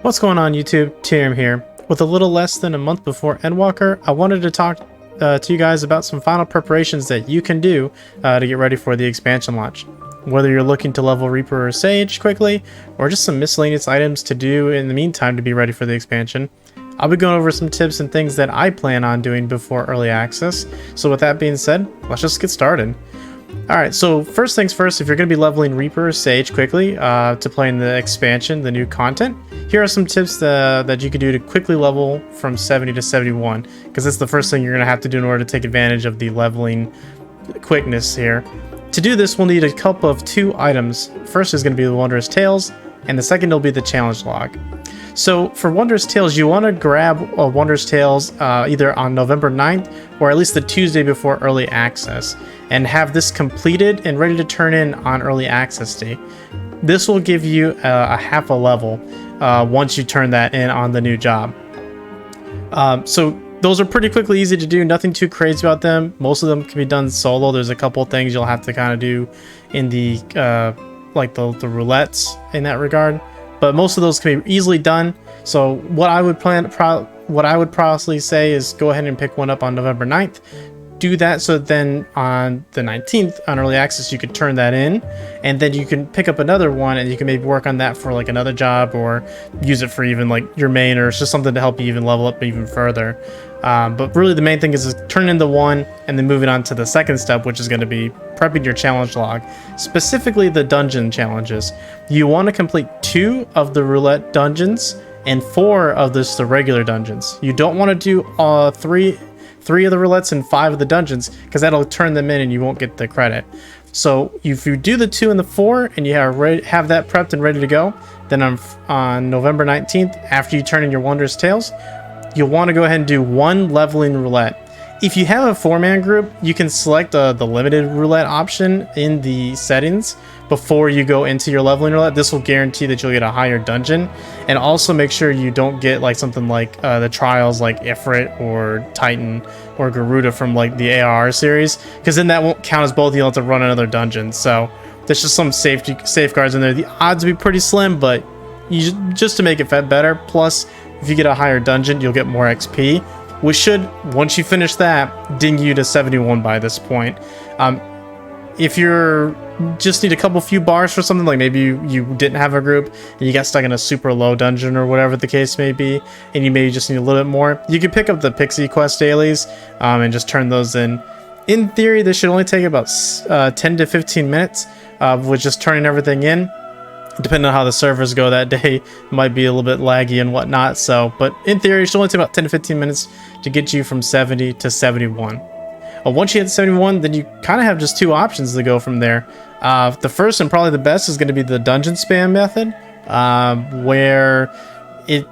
What's going on YouTube? Tyrium here. With a little less than a month before Endwalker, I wanted to talk to you guys about some final preparations that you can do to get ready for the expansion launch. Whether you're looking to level Reaper or Sage quickly, or just some miscellaneous items to do in the meantime to be ready for the expansion, I'll be going over some tips and things that I plan on doing before early access. So with that being said, let's just get started. Alright, so first things first, if you're going to be leveling Reaper or Sage quickly to play in the expansion, the new content, here are some tips that you can do to quickly level from 70 to 71, because that's the first thing you're going to have to do in order to take advantage of the leveling quickness here. To do this, we'll need a couple of two items. First is going to be the Wondrous Tales, and the second will be the challenge log. So for Wondrous Tales, you want to grab Wondrous Tales either on November 9th or at least the Tuesday before early access, and have this completed and ready to turn in on early access day. This will give you a half a level once you turn that in on the new job. So those are pretty quickly easy to do, nothing too crazy about them. Most of them can be done solo. There's a couple things you'll have to kind of do in the like the roulettes in that regard, but most of those can be easily done. So what I would probably say is go ahead and pick one up on November 9th. Do that so then on the 19th on early access you could turn that in, and then you can pick up another one and you can maybe work on that for like another job, or use it for even like your main, or it's just something to help you even level up even further. But really the main thing is turn in the one and then moving on to the second step, which is going to be prepping your challenge log, specifically the dungeon challenges. You want to complete 2 of the roulette dungeons and 4 of the regular dungeons. You don't want to do 3 of the roulettes and 5 of the dungeons, because that'll turn them in and you won't get the credit. So if you do the 2 and the 4 and you have that prepped and ready to go, then on November 19th, after you turn in your Wondrous Tales, you'll want to go ahead and do 1 leveling roulette. If you have a 4-man group, you can select the limited roulette option in the settings before you go into your leveling roulette. This will guarantee that you'll get a higher dungeon, and also make sure you don't get like something like the trials like Ifrit or Titan or Garuda from like the ARR series, because then that won't count as both. You'll have to run another dungeon. So there's just some safeguards in there. The odds will be pretty slim, but just to make it better. Plus, if you get a higher dungeon, you'll get more XP, which should, once you finish that, ding you to 71 by this point. If you're just need a few bars for something, like maybe you didn't have a group and you got stuck in a super low dungeon or whatever the case may be, and you maybe just need a little bit more, you can pick up the Pixie Quest dailies and just turn those in. In theory, this should only take about 10 to 15 minutes with just turning everything in. Depending on how the servers go that day, it might be a little bit laggy and whatnot. So, but in theory, it should only take about 10 to 15 minutes to get you from 70 to 71. Once you hit 71, then you kind of have just 2 options to go from there. The first and probably the best is going to be the dungeon spam method, where it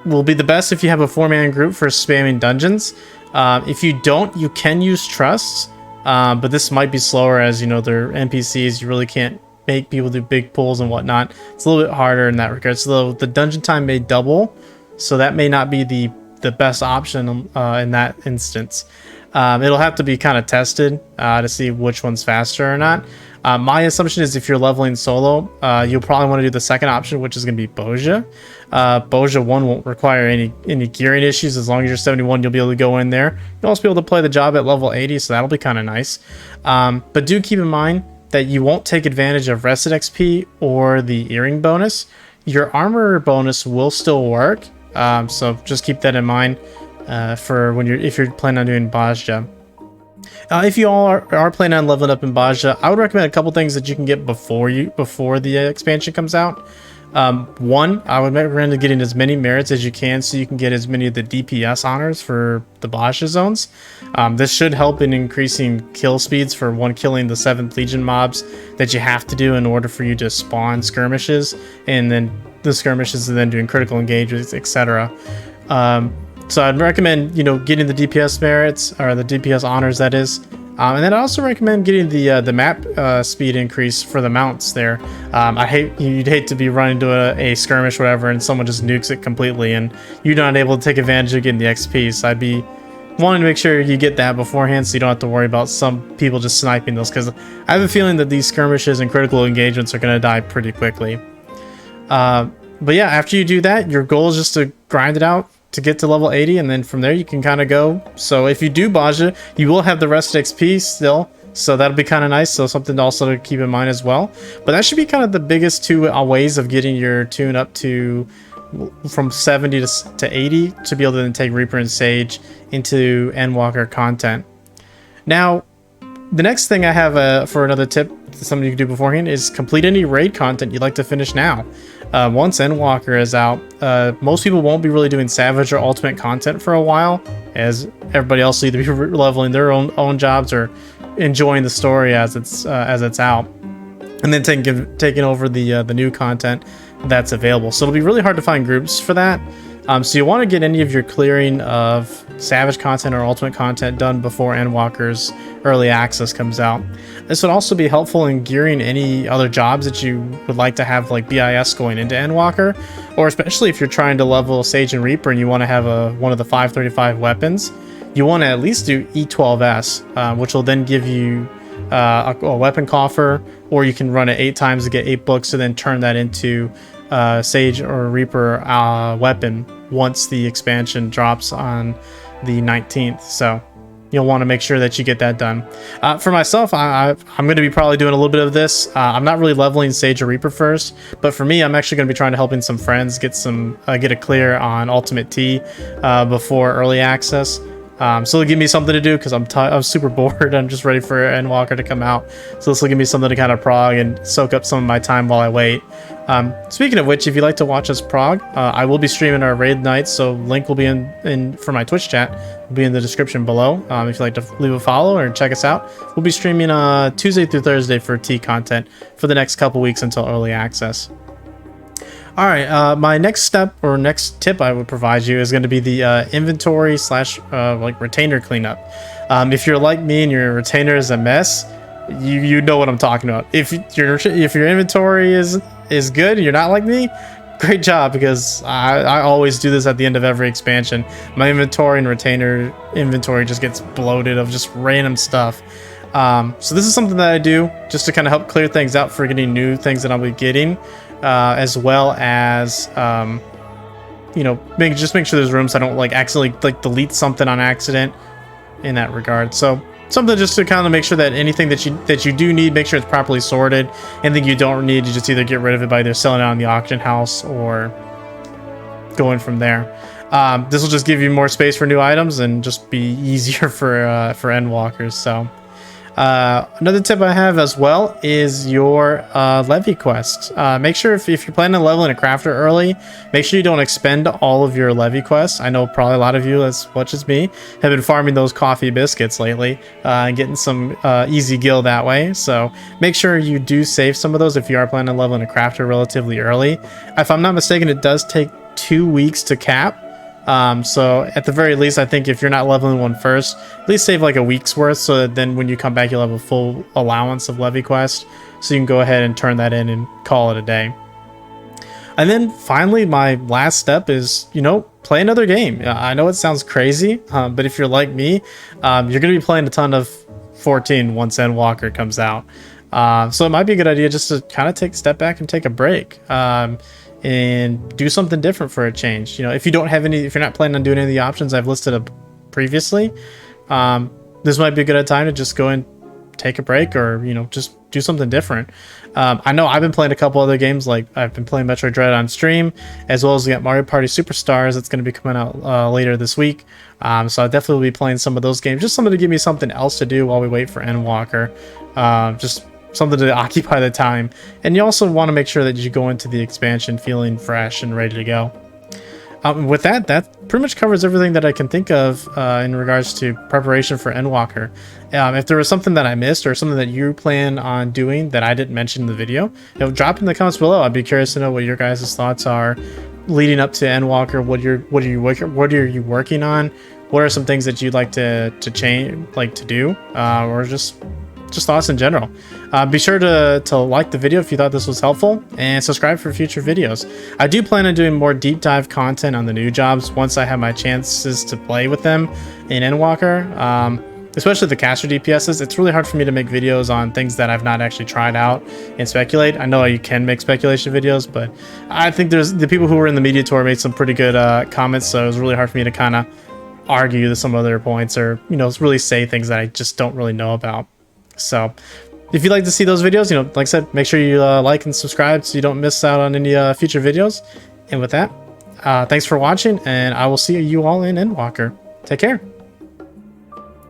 will be the best if you have a 4-man group for spamming dungeons. If you don't, you can use trusts, but this might be slower, as you know, they're NPCs. You really can't make people do big pulls and whatnot. It's a little bit harder in that regard. So the dungeon time may double, so that may not be the best option in that instance. It'll have to be kind of tested to see which one's faster or not. My assumption is if you're leveling solo, you'll probably want to do the second option, which is going to be Bozja. Bozja 1 won't require any gearing issues. As long as you're 71, you'll be able to go in there. You'll also be able to play the job at level 80, so that'll be kind of nice. But do keep in mind that you won't take advantage of rested XP or the earring bonus. Your armor bonus will still work, so just keep that in mind for if you're planning on doing Bozja. If you all are planning on leveling up in Bozja, I would recommend a couple things that you can get before the expansion comes out. One, I would recommend getting as many merits as you can, so you can get as many of the DPS honors for the Bozja zones. This should help in increasing kill speeds for killing the 7th Legion mobs that you have to do in order for you to spawn skirmishes, and then the skirmishes and then doing critical engagements, etc. So I'd recommend, getting the DPS merits, or the DPS honors, that is. And then I also recommend getting the map speed increase for the mounts there. You'd hate to be running to a skirmish or whatever and someone just nukes it completely and you're not able to take advantage of getting the XP. So I'd be wanting to make sure you get that beforehand so you don't have to worry about some people just sniping those, because I have a feeling that these skirmishes and critical engagements are going to die pretty quickly. But yeah, after you do that, your goal is just to grind it out to get to level 80, and then from there you can kind of go. So if you do Baja, you will have the rest XP still, so that'll be kind of nice. So something also to keep in mind as well. But that should be kind of the biggest two ways of getting your tune up to from 70 to 80 to be able to then take Reaper and Sage into Endwalker content. Now, the next thing I have for another tip, something you can do beforehand, is complete any raid content you'd like to finish now. Once Endwalker is out, most people won't be really doing Savage or Ultimate content for a while, as everybody else will either be leveling their own jobs or enjoying the story as it's out, and then taking over the new content that's available. So it'll be really hard to find groups for that. So you want to get any of your clearing of Savage content or Ultimate content done before Endwalker's early access comes out. This would also be helpful in gearing any other jobs that you would like to have, like BIS going into Endwalker, or especially if you're trying to level Sage and Reaper and you want to have one of the 535 weapons. You want to at least do E12S, which will then give you a weapon coffer, or you can run it 8 times to get 8 books and then turn that into Sage or Reaper weapon once the expansion drops on the 19th. So you'll want to make sure that you get that done. For myself, I'm going to be probably doing a little bit of this. I'm not really leveling Sage or Reaper first, but for me, I'm actually going to be trying to helping some friends get a clear on Ultimate T before early access. So it'll give me something to do because I'm super bored. I'm just ready for Endwalker to come out. So this will give me something to kind of prog and soak up some of my time while I wait. Speaking of which, if you'd like to watch us prog, I will be streaming our raid nights. So link will be in for my Twitch chat. Will be in the description below. If you'd like to leave a follow or check us out, we'll be streaming Tuesday through Thursday for T content for the next couple weeks until early access. All right, my next step or next tip I would provide you is going to be the inventory / like retainer cleanup. If you're like me and your retainer is a mess, you know what I'm talking about. If your inventory is good and you're not like me, great job, because I always do this at the end of every expansion. My inventory and retainer inventory just gets bloated of just random stuff. So this is something that I do just to kind of help clear things out for getting new things that I'll be getting. As well as make sure there's rooms I don't accidentally delete something on accident in that regard. So something just to kind of make sure that anything that you do need, make sure it's properly sorted. Anything you don't need, you just either get rid of it by either selling it on the auction house or going from there. This will just give you more space for new items and just be easier for Endwalkers. So another tip I have as well is your levy quest. Make sure if you're planning on leveling a crafter early, make sure you don't expend all of your levy quests. I know probably a lot of you, as much as me, have been farming those coffee biscuits lately and getting some easy gil that way. So make sure you do save some of those if you are planning on leveling a crafter relatively early. If I'm not mistaken, it does take 2 weeks to cap. So at the very least, I think if you're not leveling one first, at least save like a week's worth, so that then when you come back, you'll have a full allowance of levy quest, so you can go ahead and turn that in and call it a day. And then finally, my last step is, play another game. I know it sounds crazy, but if you're like me, you're going to be playing a ton of 14 once Endwalker comes out. So it might be a good idea just to kind of step back and take a break. And do something different for a change. If you're not planning on doing any of the options I've listed up previously, this might be a good time to just go and take a break, or just do something different. I know I've been playing a couple other games, like I've been playing Metroid Dread on stream, as well as we got Mario Party Superstars that's going to be coming out later this week. So I definitely will be playing some of those games, just something to give me something else to do while we wait for Endwalker. Just something to occupy the time. And you also want to make sure that you go into the expansion feeling fresh and ready to go. With that pretty much covers everything that I can think of in regards to preparation for Endwalker. If there was something that I missed or something that you plan on doing that I didn't mention in the video, drop in the comments below. I'd be curious to know what your guys' thoughts are leading up to Endwalker. What are you working on? What are some things that you'd like to change, to do, or just thoughts in general. Be sure to like the video if you thought this was helpful, and subscribe for future videos. I do plan on doing more deep dive content on the new jobs once I have my chances to play with them in Endwalker. especially the caster DPSs, it's really hard for me to make videos on things that I've not actually tried out and speculate. I know you can make speculation videos, but I think there's the people who were in the media tour made some pretty good comments, so it was really hard for me to kind of argue some other points or, you know, really say things that I just don't really know about. So if you'd like to see those videos, you know, like I said, make sure you like and subscribe so you don't miss out on any future videos. And with that, thanks for watching, and I will see you all in Endwalker. Take care.